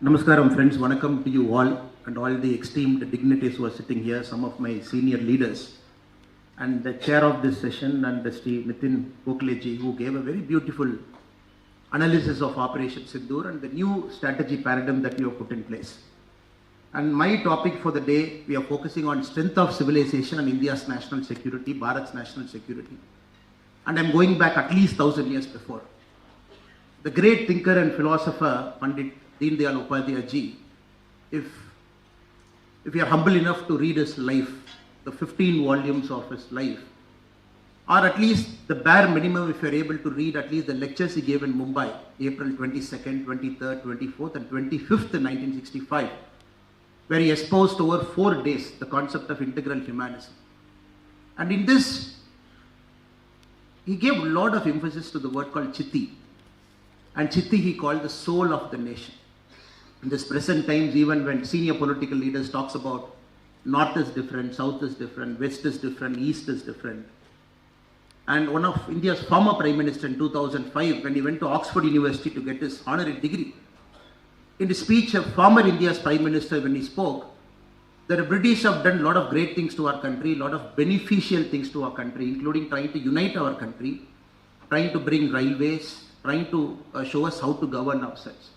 Namaskaram friends, Vanakkam to you all and all the esteemed dignitaries who are sitting here, some of my senior leaders and the chair of this session and Sri Nitin Gokhaleji who gave a very beautiful analysis of Operation Sindoor and the new strategy paradigm that we have put in place. And my topic for the day, we are focusing on strength of civilization and India's national security, Bharat's national security. And I'm going back at least 1000 years before. The great thinker and philosopher Pandit Deen Dayal Upadhyay ji, if you are humble enough to read his life, the 15 volumes of his life, or at least the bare minimum if you are able to read at least the lectures he gave in Mumbai, April 22nd, 23rd, 24th and 25th in 1965, where he espoused over 4 days the concept of integral humanism. And in this, he gave a lot of emphasis to the word called Chitti. And Chitti he called the soul of the nation. In this present times, even when senior political leaders talks about North is different, South is different, West is different, East is different. And one of India's former Prime Minister in 2005, when he went to Oxford University to get his honorary degree, in his speech of former India's Prime Minister when he spoke, that the British have done a lot of great things to our country, a lot of beneficial things to our country, including trying to unite our country, trying to bring railways, trying to show us how to govern ourselves.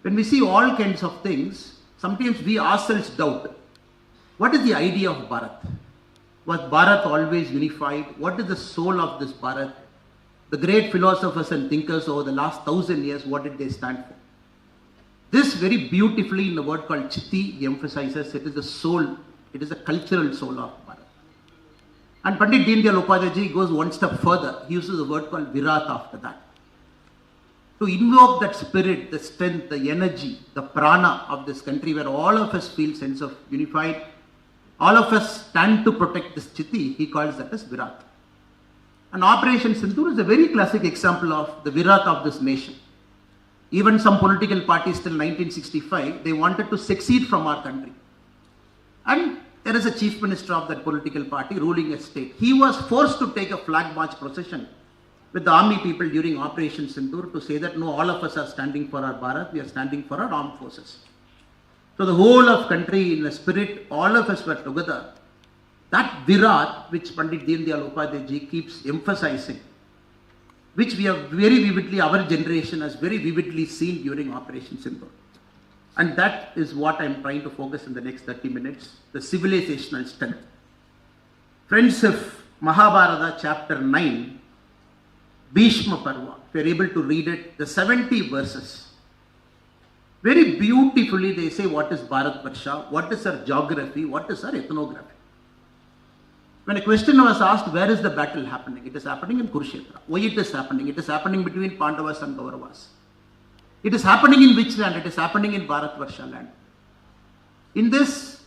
When we see all kinds of things, sometimes we ourselves doubt, what is the idea of Bharat? Was Bharat always unified? What is the soul of this Bharat? The great philosophers and thinkers over the last 1000 years, what did they stand for? This very beautifully in the word called Chitti, he emphasizes it is the soul, it is the cultural soul of Bharat. And Pandit Deen Dayal Upadhyay ji goes one step further. He uses a word called Virat after that. To invoke that spirit, the strength, the energy, the prana of this country where all of us feel sense of unified, all of us stand to protect this Chitti, he calls that as Virat. And Operation Sindoor is a very classic example of the Virat of this nation. Even some political parties till 1965, they wanted to secede from our country. And there is a chief minister of that political party ruling a state. He was forced to take a flag march procession with the army people during Operation Sindoor to say that no, all of us are standing for our Bharat, we are standing for our armed forces. So the whole of country in a spirit, all of us were together. That Virat, which Pandit Deen Dayal Upadhyay ji keeps emphasizing, which we have very vividly, our generation has very vividly seen during Operation Sindoor. And that is what I am trying to focus in the next 30 minutes, the civilizational strength. Friends, if Mahabharata chapter 9, Bhishma Parva, if you are able to read it, the 70 verses, very beautifully they say what is Bharat Varsha, what is our geography, what is our ethnography. When a question was asked, where is the battle happening? It is happening in Kurukshetra. Why it is happening? It is happening between Pandavas and Kauravas. It is happening in which land? It is happening in Bharat Varsha land. In this,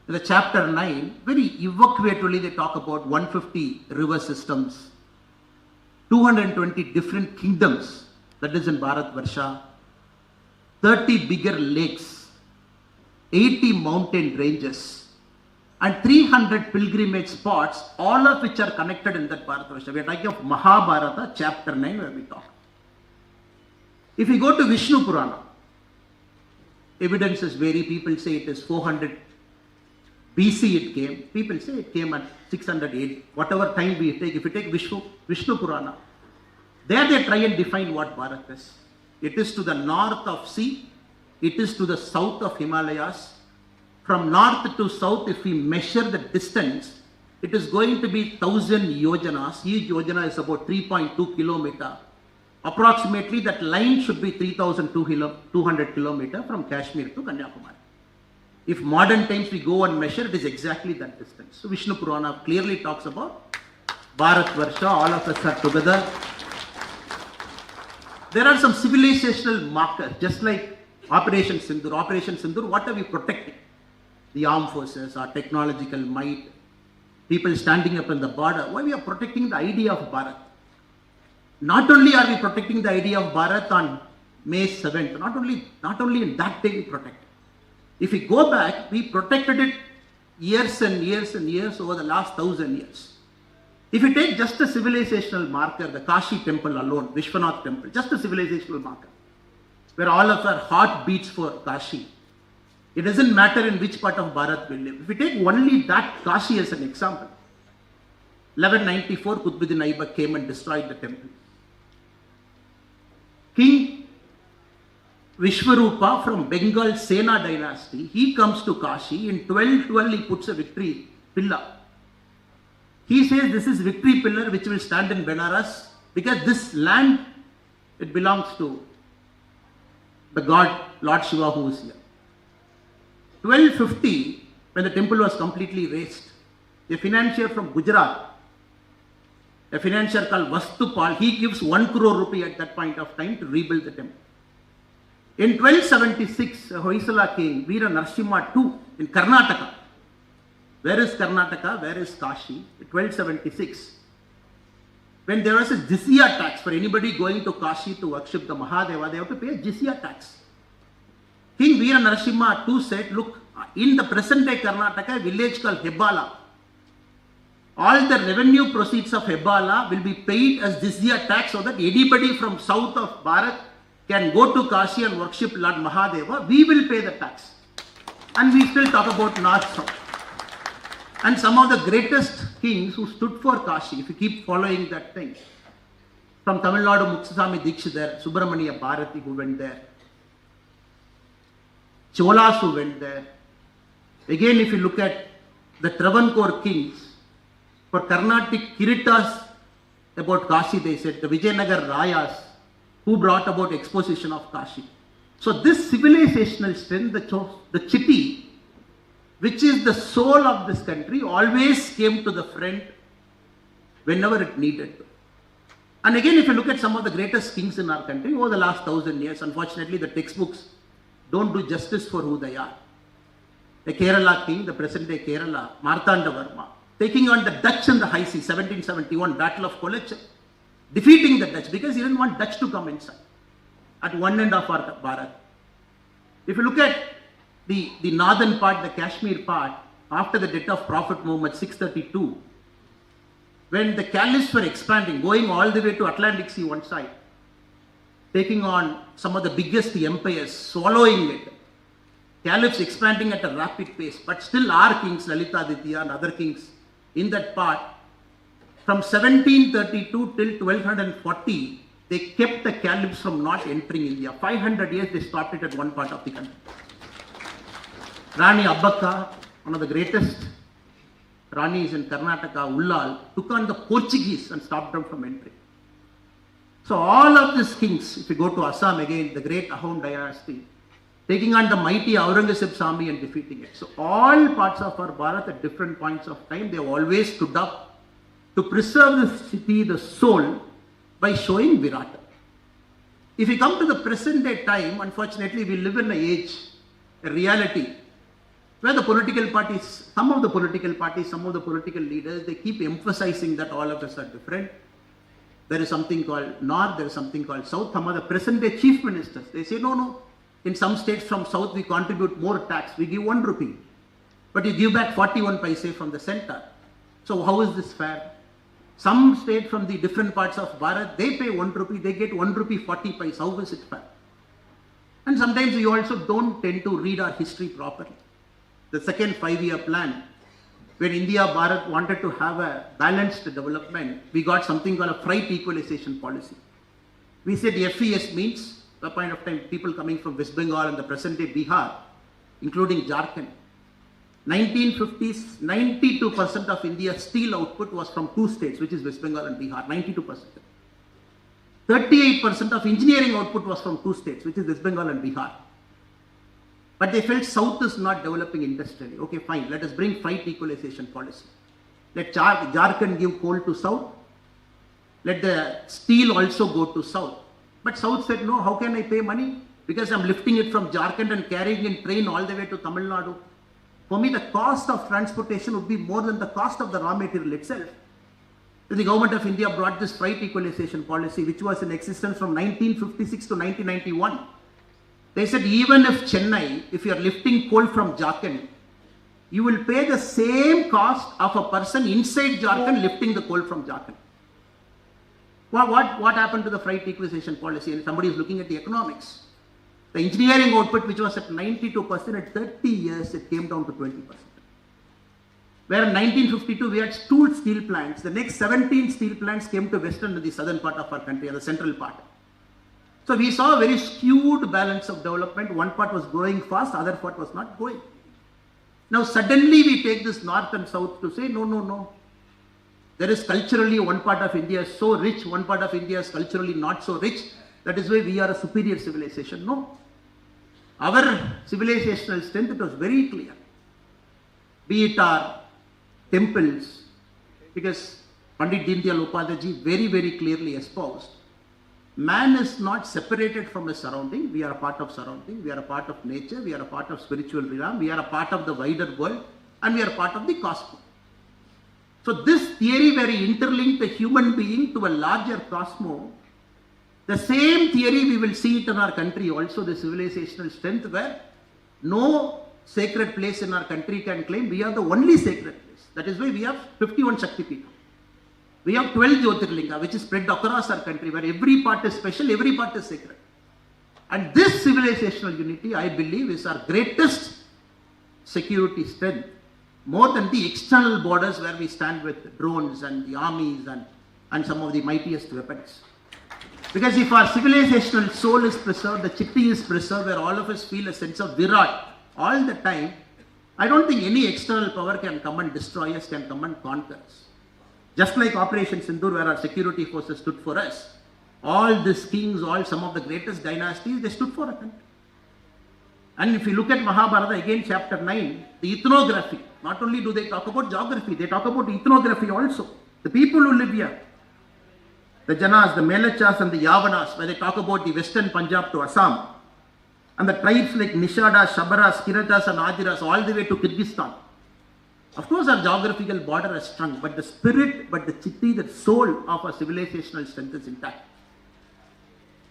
in the chapter 9, very evocatively they talk about 150 river systems, 220 different kingdoms, that is in Bharat Varsha, 30 bigger lakes, 80 mountain ranges, and 300 pilgrimage spots, all of which are connected in that Bharat Varsha. We are talking of Mahabharata chapter 9 where we talk. If we go to Vishnu Purana, evidences vary. People say it is 400 BC it came. People say it came at 600 AD. Whatever time we take, if we take Vishnu Purana, there they try and define what Bharat is. It is to the north of sea. It is to the south of Himalayas. From north to south, if we measure the distance, it is going to be 1000 yojanas. Each yojana is about 3.2 kilometer. Approximately that line should be 3200 kilometer from Kashmir to Kanyakumari. If modern times we go and measure, it is exactly that distance. So Vishnu Purana clearly talks about Bharat Varsha, all of us are together. There are some civilizational markers, just like Operation Sindoor. Operation Sindoor, what are we protecting? The armed forces, our technological might, people standing up in the border. Why we are protecting the idea of Bharat? Not only are we protecting the idea of Bharat on May 7th, not only in that day we protect it. If we go back, we protected it years and years and years over the last 1000 years. If you take just a civilizational marker, the Kashi temple alone, Vishwanath temple, just a civilizational marker, where all of our heart beats for Kashi. It doesn't matter in which part of Bharat we live. If we take only that Kashi as an example, 1194, Qutbuddin Aibak came and destroyed the temple. King Vishwarupa from Bengal Sena dynasty, he comes to Kashi. In 1212, he puts a victory pillar. He says this is victory pillar which will stand in Benaras because this land, it belongs to the god Lord Shiva who is here. 1250, when the temple was completely razed, a financier from Gujarat, a financier called Vastupal, he gives 1 crore rupee at that point of time to rebuild the temple. In 1276, Hoysala king, Veera Narasimha II in Karnataka. Where is Karnataka? Where is Kashi? In 1276, when there was a jizya tax for anybody going to Kashi to worship the Mahadeva, they have to pay a jizya tax. King Veera Narasimha II said, look, in the present day Karnataka, a village called Hebbala, all the revenue proceeds of Hebbala will be paid as jizya tax so that anybody from south of Bharat can go to Kashi and worship Lord Mahadeva. We will pay the tax. And we still talk about north-south. And some of the greatest kings who stood for Kashi, if you keep following that thing, from Tamil Nadu, Mutsaswamy Dikshit there, Subramania Bharati who went there, Cholas who went there. Again, if you look at the Travancore kings, for Carnatic Kiritas about Kashi, they said the Vijayanagar Rayas who brought about exposition of Kashi. So this civilizational strength, the Chitti, which is the soul of this country, always came to the front whenever it needed to. And again, if you look at some of the greatest kings in our country over the last 1,000 years, unfortunately the textbooks don't do justice for who they are. The Kerala king, the present day Kerala, Martanda Varma, taking on the Dutch in the high sea, 1771, Battle of Kolacham, defeating the Dutch because he didn't want Dutch to come inside at one end of our Bharat. If you look at the northern part, the Kashmir part, after the death of Prophet Muhammad, 632, when the caliphs were expanding, going all the way to Atlantic Sea one side, taking on some of the biggest empires, swallowing it, caliphs expanding at a rapid pace, but still our kings, Lalitaditya and other kings in that part, from 1732 till 1240, they kept the caliphs from not entering India. 500 years they stopped it at one part of the country. Rani Abbakka, one of the greatest Ranis in Karnataka, Ullal, took on the Portuguese and stopped them from entering. So all of these kings, if you go to Assam again, the great Ahom dynasty, taking on the mighty Aurangzeb's army and defeating it. So all parts of our Bharat at different points of time, they have always stood up to preserve the city, the soul, by showing Virata. If we come to the present day time, unfortunately we live in an age, a reality, where the political parties, some of the political leaders, they keep emphasizing that all of us are different. There is something called North, there is something called South. Some of the present day chief ministers, they say, no, in some states from South we contribute more tax, we give 1 rupee. But you give back 41 paise from the center. So how is this fair? Some state from the different parts of Bharat, they pay 1 rupee, they get 1 rupee 40 paise. How is it fair? And sometimes we also don't tend to read our history properly. The second 5-year plan, when India, Bharat wanted to have a balanced development, we got something called a freight equalization policy. We said FES means, at a point of time, people coming from West Bengal and the present day Bihar, including Jharkhand. 1950s, 92% of India's steel output was from 2 states, which is West Bengal and Bihar, 92%. 38% of engineering output was from 2 states, which is West Bengal and Bihar. But they felt South is not developing industrially. Okay, fine, let us bring freight equalization policy. Let Jharkhand give coal to South. Let the steel also go to South. But South said, no, how can I pay money? Because I'm lifting it from Jharkhand and carrying in train all the way to Tamil Nadu. For me, the cost of transportation would be more than the cost of the raw material itself. The government of India brought this freight equalization policy, which was in existence from 1956 to 1991. They said, even if Chennai, if you are lifting coal from Jharkhand, you will pay the same cost of a person inside Jharkhand lifting the coal from Jharkhand. What happened to the freight equalization policy? And somebody is looking at the economics. The engineering output, which was at 92%, at 30 years, it came down to 20%. Where in 1952, we had two steel plants. The next 17 steel plants came to western and the southern part of our country, or the central part. So we saw a very skewed balance of development. One part was growing fast, other part was not growing. Now suddenly we take this north and south to say, no, no, no. There is culturally one part of India is so rich, one part of India is culturally not so rich. That is why we are a superior civilization. No. Our civilizational strength, it was very clear. Be it our temples, because Pandit Deendayal Upadhyay very, very clearly espoused, man is not separated from his surrounding. We are a part of surrounding. We are a part of nature. We are a part of spiritual realm. We are a part of the wider world. And we are a part of the cosmos. So this theory where he interlinked the human being to a larger cosmos, the same theory we will see it in our country also, the civilizational strength, where no sacred place in our country can claim we are the only sacred place. That is why we have 51 Shakti Peetham. We have 12 Jyotirlinga, which is spread across our country, where every part is special, every part is sacred. And this civilizational unity, I believe, is our greatest security strength, more than the external borders where we stand with drones and the armies and some of the mightiest weapons. Because if our civilizational soul is preserved, the chitti is preserved, where all of us feel a sense of virat all the time, I don't think any external power can come and destroy us, can come and conquer us. Just like Operation Sindoor, where our security forces stood for us, all these kings, some of the greatest dynasties, they stood for a country. And if you look at Mahabharata, again chapter 9, the ethnography, not only do they talk about geography, they talk about ethnography also. The people who live here, the Janas, the Melachas and the Yavanas, where they talk about the western Punjab to Assam, and the tribes like Nishadas, Shabaras, Kiratas and Ajiras, all the way to Kyrgyzstan. Of course, our geographical border is strong, but the spirit, but the chitti, the soul of our civilizational strength is intact.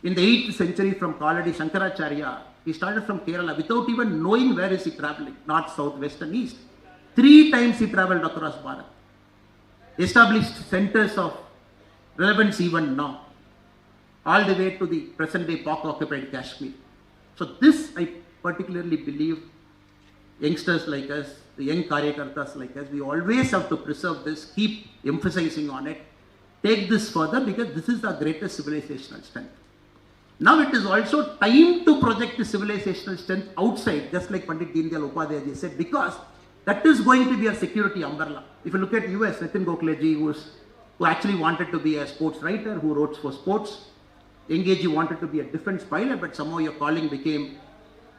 In the 8th century, from Kaladi Shankaracharya, he started from Kerala without even knowing where is he traveling, north, south, west and east. 3 times he traveled across Bharat. Established centers of relevance even now, all the way to the present day Pak-occupied Kashmir. So this, I particularly believe, youngsters like us, the young Karyakartas like us, we always have to preserve this, keep emphasizing on it, take this further, because this is our greatest civilizational strength. Now it is also time to project the civilizational strength outside, just like Pandit Deendayal Upadhyay said, because that is going to be a security umbrella. If you look at US, Nitin Gokhaleji, who actually wanted to be a sports writer, who wrote for sports, Engeji wanted to be a defense pilot, but somehow your calling became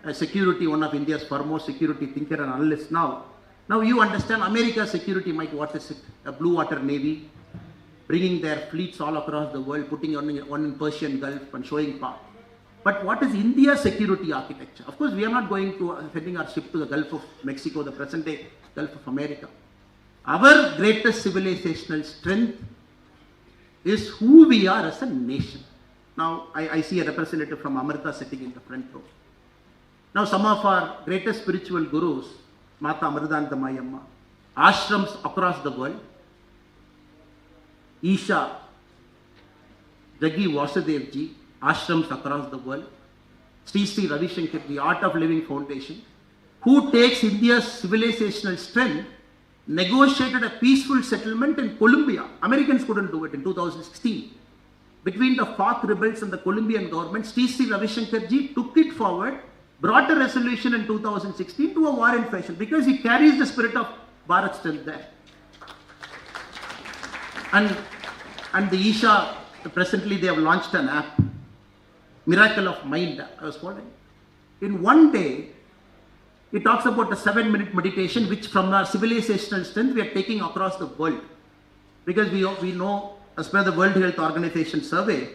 a security, one of India's foremost security thinker and analyst now. Now you understand America's security might, what is it? A blue water navy, bringing their fleets all across the world, putting one in Persian Gulf and showing power. But what is India's security architecture? Of course, we are not going to sending our ship to the Gulf of Mexico, the present day Gulf of America. Our greatest civilizational strength is who we are as a nation. Now, I see a representative from Amrita sitting in the front row. Now, some of our greatest spiritual gurus, Mata Amritanandamayi Amma, ashrams across the world, Isha, Jaggi Vasudevji, ashrams across the world, Sri Ravi Shankar, the Art of Living Foundation, who takes India's civilizational strength, negotiated a peaceful settlement in Colombia. Americans couldn't do it in 2016. Between the FARC rebels and the Colombian government, Sri Ravi Shankar ji took it forward, brought a resolution in 2016 to a war in fashion, because he carries the spirit of Bharat still there. And the Isha, presently they have launched an app, Miracle of Mind, I was following. In one day, it talks about a 7-minute meditation, which from our civilizational strength we are taking across the world. Because we know, as per the World Health Organization survey,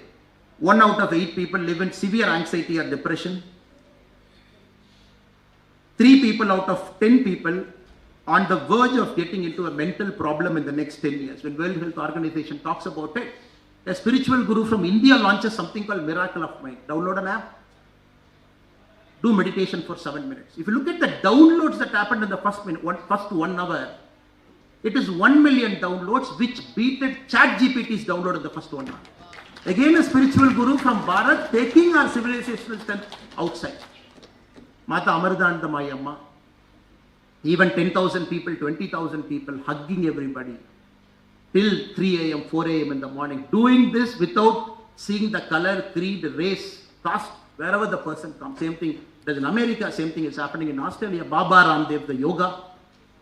1 out of 8 people live in severe anxiety or depression. 3 people out of 10 people on the verge of getting into a mental problem in the next 10 years. When World Health Organization talks about it, a spiritual guru from India launches something called Miracle of Mind. Download an app, do meditation for 7 minutes. If you look at the downloads that happened in the first 1 hour, it is 1 million downloads, which beated ChatGPT's download in the first 1 hour. Again, a spiritual guru from Bharat taking our civilizational strength outside. Mata Amardanandamayi Amma. Even 10,000 people, 20,000 people hugging everybody till 3 a.m., 4 a.m. in the morning. Doing this without seeing the color, creed, race, caste, wherever the person comes. Same thing. There's in America, same thing is happening in Australia. Baba Ramdev, the yoga.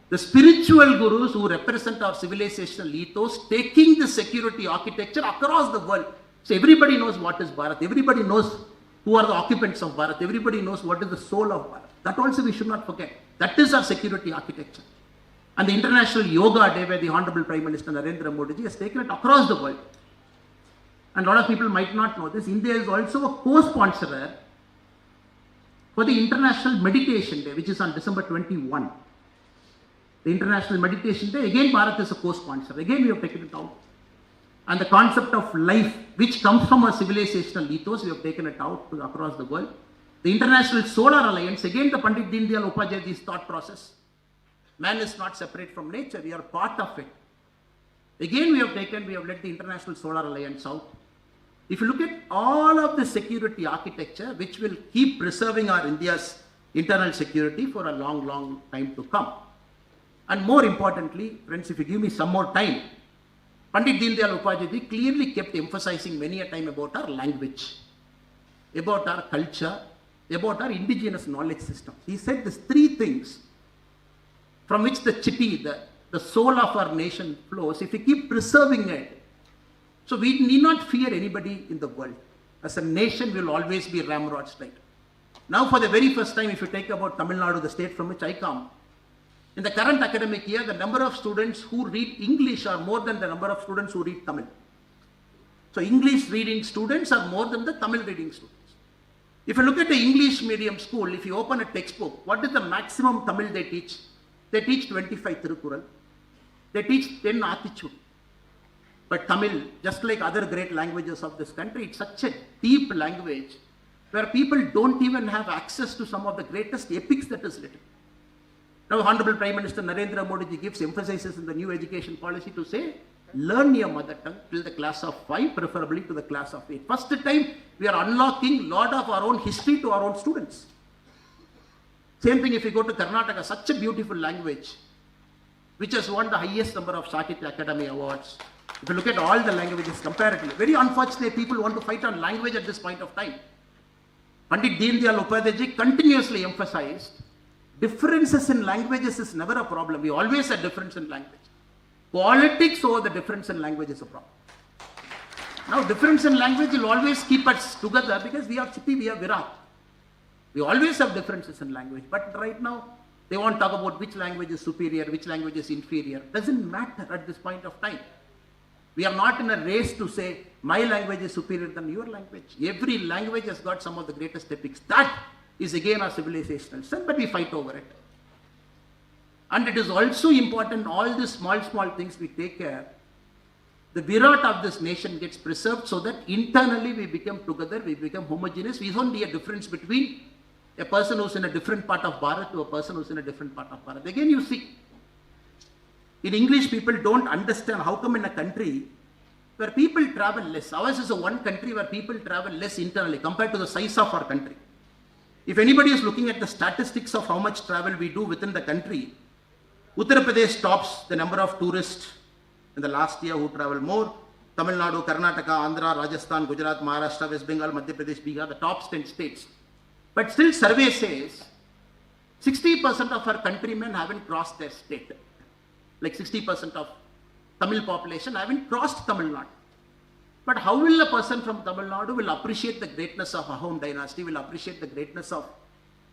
The spiritual gurus who represent our civilizational ethos, taking the security architecture across the world. So everybody knows what is Bharat. Everybody knows who are the occupants of Bharat. Everybody knows what is the soul of Bharat. That also we should not forget. That is our security architecture. And the International Yoga Day, where the Honorable Prime Minister Narendra Modi ji has taken it across the world. And a lot of people might not know this. India is also a co-sponsorer for the International Meditation Day, which is on December 21. The International Meditation Day, again Bharat is a co-sponsor. Again we have taken it out. And the concept of life, which comes from our civilizational ethos, we have taken it out across the world. The International Solar Alliance, again the Pandit Deendayal Upadhyay's thought process. Man is not separate from nature, we are part of it. Again we have led the International Solar Alliance out. If you look at all of the security architecture, which will keep preserving our India's internal security for a long, long time to come. And more importantly, friends, if you give me some more time, Pandit Deendayal Upadhyay clearly kept emphasizing many a time about our language, about our culture, about our indigenous knowledge system. He said these three things from which the chitti, the soul of our nation flows. If we keep preserving it, so we need not fear anybody in the world. As a nation, we will always be ramrods right. Now for the very first time, if you take about Tamil Nadu, the state from which I come, in the current academic year, the number of students who read English are more than the number of students who read Tamil. So English reading students are more than the Tamil reading students. If you look at the English medium school, if you open a textbook, what is the maximum Tamil they teach? They teach 25 Tirukural. They teach 10 Attitude. But Tamil, just like other great languages of this country, it's such a deep language where people don't even have access to some of the greatest epics that is written. Now, Honorable Prime Minister Narendra Modi ji gives emphasis in the new education policy to say, learn your mother tongue till the class of 5, preferably to the class of 8. First time, we are unlocking a lot of our own history to our own students. Same thing if you go to Karnataka, such a beautiful language, which has won the highest number of Sakitya Academy Awards. If you look at all the languages comparatively, very unfortunate people want to fight on language at this point of time. Pandit Deendayal Upadhyay continuously emphasized, differences in languages is never a problem. We always have difference in language. Politics over the difference in language is a problem. Now, difference in language will always keep us together because we are Chitti, we are Virat. We always have differences in language. But right now, they won't talk about which language is superior, which language is inferior. Doesn't matter at this point of time. We are not in a race to say, my language is superior than your language. Every language has got some of the greatest epics. That is again our civilizational strength, but we fight over it. And it is also important, all these small things we take care, the Virat of this nation gets preserved so that internally we become together, we become homogeneous. We don't see a difference between a person who's in a different part of Bharat to a person who's in a different part of Bharat. Again, you see, in English, people don't understand how come in a country where people travel less. Ours is a one country where people travel less internally compared to the size of our country. If anybody is looking at the statistics of how much travel we do within the country, Uttar Pradesh tops the number of tourists in the last year who travel more. Tamil Nadu, Karnataka, Andhra, Rajasthan, Gujarat, Maharashtra, West Bengal, Madhya Pradesh, Bihar, the top 10 states. But still survey says 60% of our countrymen haven't crossed their state. Like 60% of Tamil population haven't crossed Tamil Nadu. But how will a person from Tamil Nadu will appreciate the greatness of Ahom dynasty, will appreciate the greatness of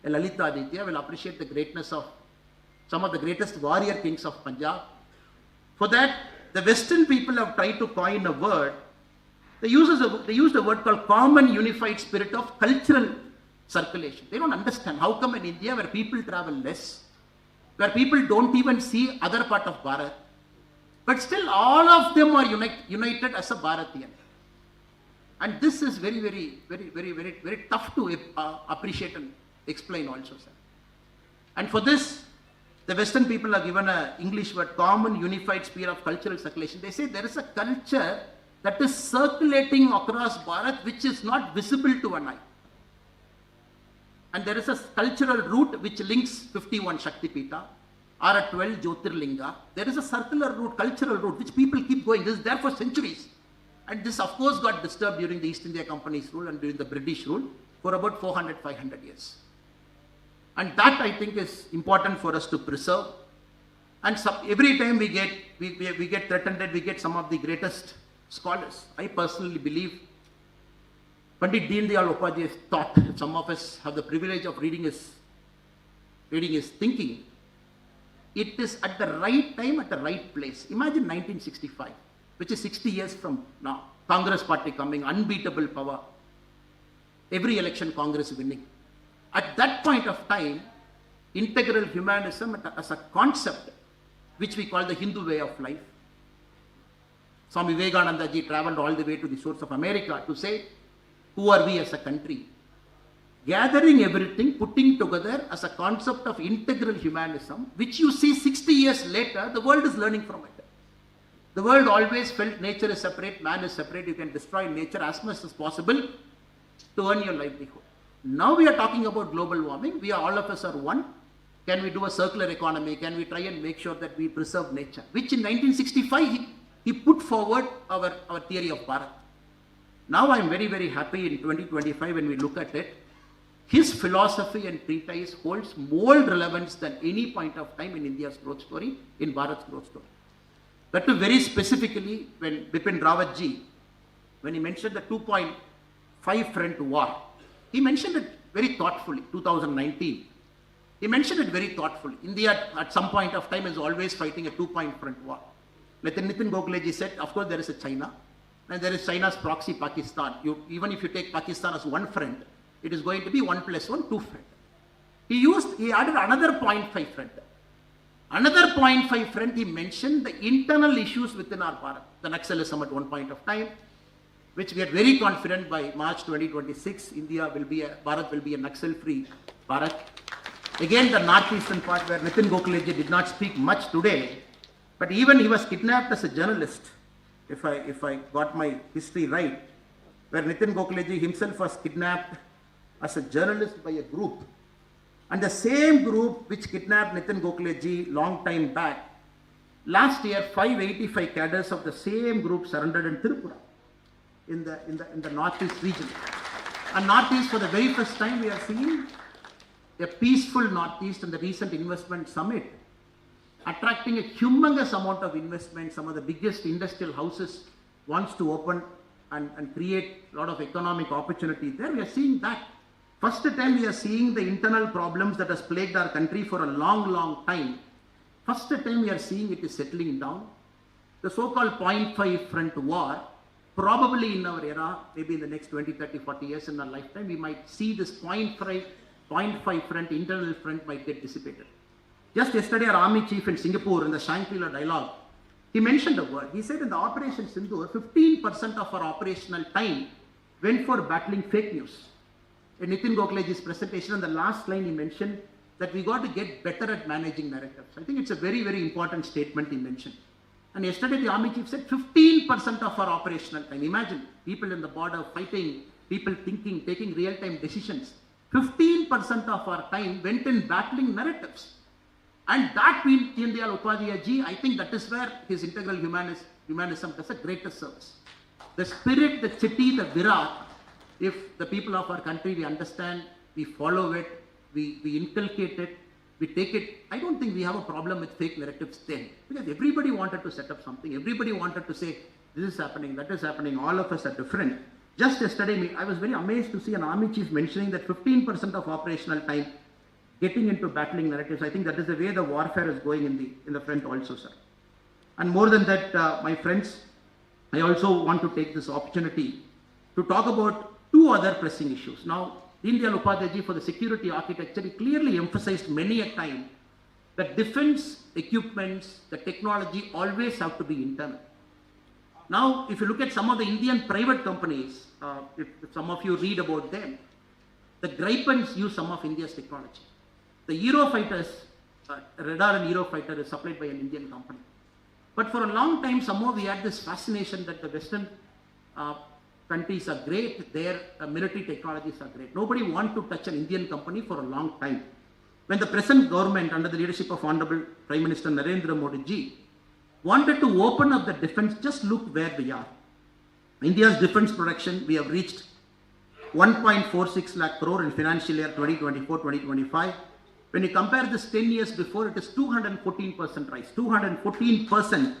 Lalitha Aditya, will appreciate the greatness of some of the greatest warrior kings of Punjab? For that, the Western people have tried to coin a word. They used a word called common unified spirit of cultural circulation. They don't understand how come in India where people travel less, where people don't even see other part of Bharat, but still all of them are united as a Bharatiyan. And this is very tough to appreciate and explain also, sir. And for this, the Western people have given an English word, common unified sphere of cultural circulation. They say there is a culture that is circulating across Bharat, which is not visible to an eye. And there is a cultural route which links 51 Shakti Pita or 12 Jyotirlinga. There is a circular route, cultural route, which people keep going. This is there for centuries. And this, of course, got disturbed during the East India Company's rule and during the British rule for about 400, 500 years. And that, I think, is important for us to preserve. And every time we get threatened, we get some of the greatest scholars. I personally believe Pandit Deen Dayal Upadhyay's thought, some of us have the privilege of reading his thinking. It is at the right time, at the right place. Imagine 1965, which is 60 years from now. Congress party coming, unbeatable power. Every election, Congress winning. At that point of time, integral humanism as a concept, which we call the Hindu way of life. Swami Vivekananda ji traveled all the way to the shores of America to say, who are we as a country? Gathering everything, putting together as a concept of integral humanism, which you see 60 years later, the world is learning from it. The world always felt nature is separate, man is separate, you can destroy nature as much as possible to earn your livelihood. Now we are talking about global warming, all of us are one. Can we do a circular economy? Can we try and make sure that we preserve nature? Which in 1965, he put forward our theory of Bharat. Now I am very, very happy in 2025 when we look at it. His philosophy and treatise holds more relevance than any point of time in India's growth story, in Bharat's growth story. That too very specifically when Bipin Rawat ji, when he mentioned the 2.5 front war, he mentioned it very thoughtfully, 2019. He mentioned it very thoughtfully. India at some point of time is always fighting a 2-point front war. Nitin Gokhale ji said, of course there is a China, and there is China's proxy Pakistan. Even if you take Pakistan as one front, it is going to be 1 + 1, 2 front. He added another 0.5 front. Another 0.5 front, he mentioned the internal issues within our Bharat. The Naxalism at one point of time, which we are very confident by March 2026, Bharat will be a Naxal-free Bharat. Again, the northeastern part where Nitin Gokhale ji did not speak much today, but even he was kidnapped as a journalist, if I got my history right, where Nitin Gokhale ji himself was kidnapped as a journalist by a group. And the same group which kidnapped Nitin Gokhale ji long time back, last year 585 cadres of the same group surrendered in Tripura, in the northeast region. And northeast, for the very first time, we are seeing a peaceful northeast in the recent investment summit, attracting a humongous amount of investment. Some of the biggest industrial houses wants to open and create a lot of economic opportunity there. We are seeing that. First time we are seeing the internal problems that has plagued our country for a long, long time. First time we are seeing it is settling down. The so-called 0.5 front war, probably in our era, maybe in the next 20, 30, 40 years in our lifetime, we might see this 0.5 front, internal front might get dissipated. Just yesterday, our army chief in Singapore, in the Shangri-La dialogue, he mentioned a word. He said in the Operation Sindoor, 15% of our operational time went for battling fake news. In Nitin Gokhaleji's presentation, on the last line he mentioned that we got to get better at managing narratives. I think it's a very, very important statement he mentioned. And yesterday the army chief said 15% of our operational time. Imagine people in the border fighting, people thinking, taking real-time decisions. 15% of our time went in battling narratives. And that Deen Dayal Upadhyaya ji, I think that is where his integral humanism does a greatest service. The spirit, the chitti, the virat, if the people of our country, we understand, we follow it, we inculcate it, we take it, I don't think we have a problem with fake narratives then. Because everybody wanted to set up something, everybody wanted to say, this is happening, that is happening, all of us are different. Just yesterday, I was very amazed to see an army chief mentioning that 15% of operational time getting into battling narratives. I think that is the way the warfare is going in the front also, sir. And more than that, my friends, I also want to take this opportunity to talk about two other pressing issues. Now, Deen Dayal Upadhyaya ji, for the security architecture, he clearly emphasized many a time that defense equipments, the technology always have to be internal. Now, if you look at some of the Indian private companies, if some of you read about them, the Gripens use some of India's technology. The Eurofighters, radar and Eurofighter is supplied by an Indian company. But for a long time, somehow we had this fascination that the Western uh, countries are great, their military technologies are great. Nobody wants to touch an Indian company for a long time. When the present government under the leadership of Honorable Prime Minister Narendra Modi ji wanted to open up the defense, just look where we are. India's defense production, we have reached 1.46 lakh crore in financial year 2024-2025. When you compare this 10 years before, it is 214% rise. 214%.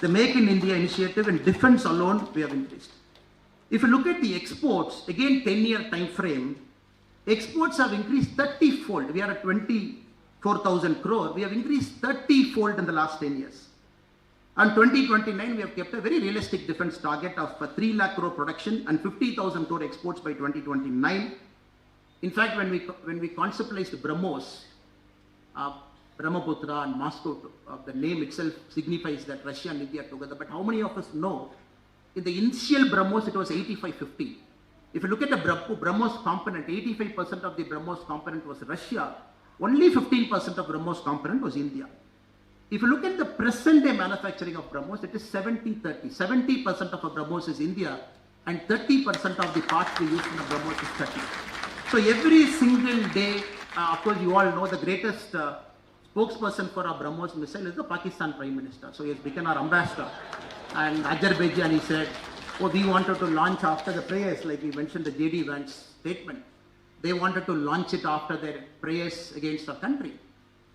The Make in India initiative in defense alone, we have increased. If you look at the exports, again 10-year time frame, exports have increased 30-fold. We are at 24,000 crore. We have increased 30-fold in the last 10 years. And 2029, we have kept a very realistic defense target of 3 lakh crore production and 50,000 crore exports by 2029. In fact, when we conceptualized BrahMos, Brahmaputra and Moscow, the name itself signifies that Russia and India together. But how many of us know, in the initial BrahMos, it was 85-15. If you look at the BrahMos component, 85% of the BrahMos component was Russia. Only 15% of BrahMos component was India. If you look at the present day manufacturing of BrahMos, it is 70-30. 70% of a BrahMos is India and 30% of the parts we use in a BrahMos is 30. So every single day, of course you all know the greatest spokesperson for our BrahMos missile is the Pakistan Prime Minister. So he has become our ambassador. And Azerbaijan, he said, oh, we wanted to launch after the prayers, like we mentioned the J.D. Vance statement. They wanted to launch it after their prayers against our country.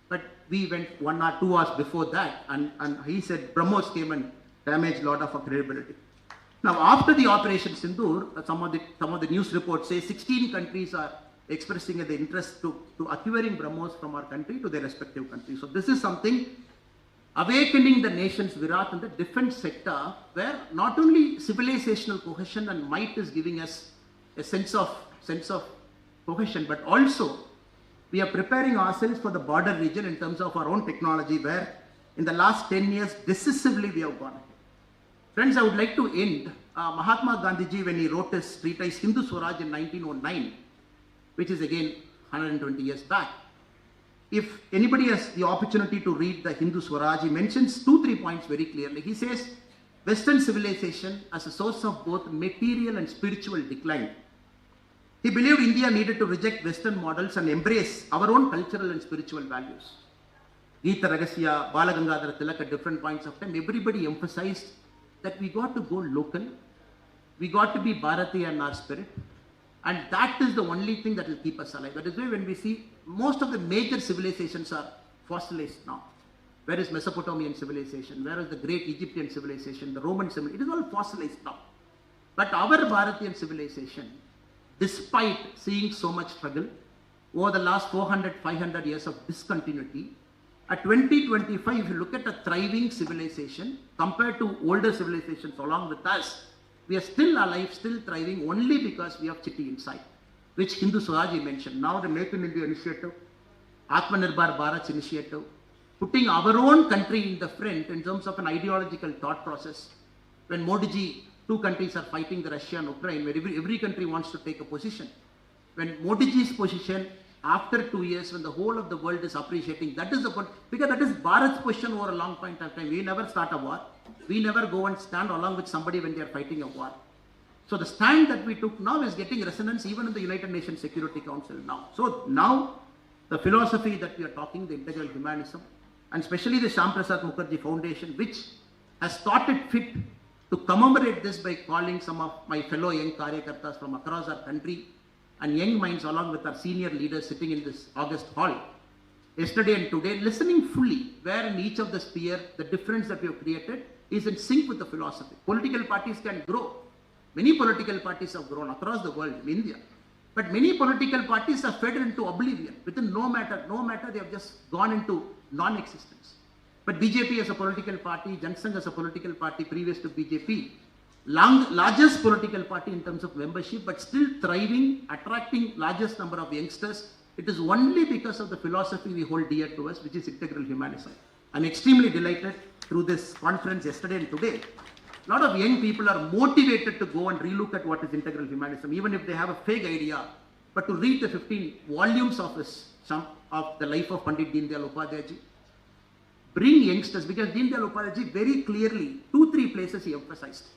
But we went 1 or 2 hours before that, and he said BrahMos came and damaged a lot of our credibility. Now, after the Operation Sindoor, some of the news reports say 16 countries are expressing the interest to acquiring BrahMos from our country to their respective countries. So this is something awakening the nation's virat in the defense sector, where not only civilizational cohesion and might is giving us a sense of cohesion, but also we are preparing ourselves for the border region in terms of our own technology, where in the last 10 years, decisively we have gone ahead. Friends, I would like to end. Mahatma Gandhi, when he wrote his treatise Hindu Swaraj in 1909, which is again 120 years back. If anybody has the opportunity to read the Hindu Swaraj, he mentions 2-3 points very clearly. He says, Western civilization as a source of both material and spiritual decline. He believed India needed to reject Western models and embrace our own cultural and spiritual values. Geeta Ragasya, Balagangadhara Tilak at different points of time, everybody emphasized that we got to go local, we got to be Bharatiya in our spirit, and that is the only thing that will keep us alive. That is why when we see most of the major civilizations are fossilized now. Where is Mesopotamian civilization? Where is the great Egyptian civilization, the Roman civilization? It is all fossilized now. But our Bharatian civilization, despite seeing so much struggle over the last 400-500 years of discontinuity, at 2025, if you look at a thriving civilization compared to older civilizations along with us, we are still alive, still thriving only because we have Chitti inside, which Hindu Swaraj mentioned. Now the Make in India initiative, Atmanirbhar Bharat initiative, putting our own country in the front in terms of an ideological thought process. When Modi ji, 2 countries are fighting, the Russia and Ukraine, where every country wants to take a position. When Modi ji's position, after 2 years, when the whole of the world is appreciating, that is the point, because that is Bharat's position over a long point of time. We never start a war. We never go and stand along with somebody when they are fighting a war. So the stand that we took now is getting resonance even in the United Nations Security Council now. So now the philosophy that we are talking, the integral humanism, and especially the Shyam Prasad Mukherjee Foundation, which has thought it fit to commemorate this by calling some of my fellow young Karyakartas from across our country and young minds along with our senior leaders sitting in this August hall, yesterday and today, listening fully where in each of the sphere the difference that we have created is in sync with the philosophy. Political parties can grow. Many political parties have grown across the world, in India. But many political parties have faded into oblivion. Within no matter, they have just gone into non-existence. But BJP as a political party, Jansangh as a political party previous to BJP, largest political party in terms of membership, but still thriving, attracting largest number of youngsters. It is only because of the philosophy we hold dear to us, which is integral humanism. I'm extremely delighted through this conference yesterday and today. A lot of young people are motivated to go and relook at what is integral humanism, even if they have a fake idea. But to read the 15 volumes of the life of Pandit Deendayal Upadhyay ji, bring youngsters, because Deendayal Upadhyay ji very clearly, 2-3 places he emphasized.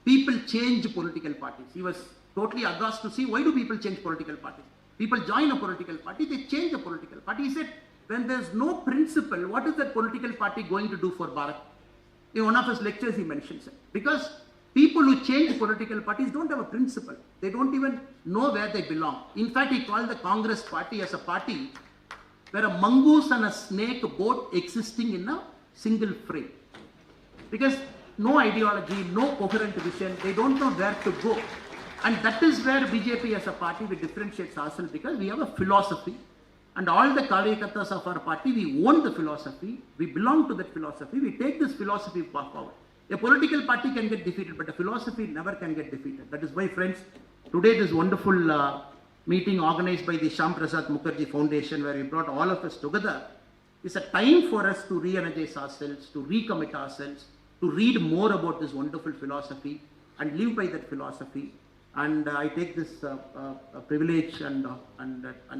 people change political parties. He was totally aghast to see why do people change political parties. People join a political party, they change a political party. He said, when there's no principle, what is that political party going to do for Bharat? In one of his lectures, he mentions it. Because people who change political parties don't have a principle. They don't even know where they belong. In fact, he called the Congress party as a party where a mongoose and a snake both existing in a single frame. Because no ideology, no coherent vision, they don't know where to go. And that is where BJP as a party, we differentiate ourselves because we have a philosophy. And all the Karyakartas of our party, we own the philosophy, we belong to that philosophy, we take this philosophy forward. A political party can get defeated, but a philosophy never can get defeated. That is why, friends, today this wonderful meeting organized by the Shyam Prasad Mukherjee Foundation, where we brought all of us together, is a time for us to re-energize ourselves, to recommit ourselves, to read more about this wonderful philosophy and live by that philosophy. And I take this privilege and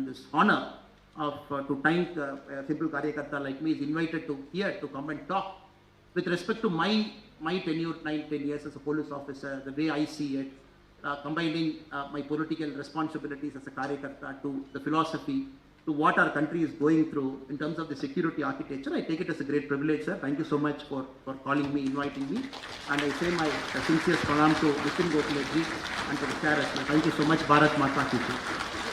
this honor of to thank a simple Karyakarta like me is invited to here to come and talk with respect to my tenure, 9-10 years as a police officer, the way I see it, combining my political responsibilities as a Karyakarta to the philosophy, to what our country is going through in terms of the security architecture. I take it as a great privilege, sir. Thank you so much for calling me, inviting me. And I say my sincere pranam to Nitin Gokhaleji and to the chair as well. Thank you so much. Bharat Mata Ki Jai.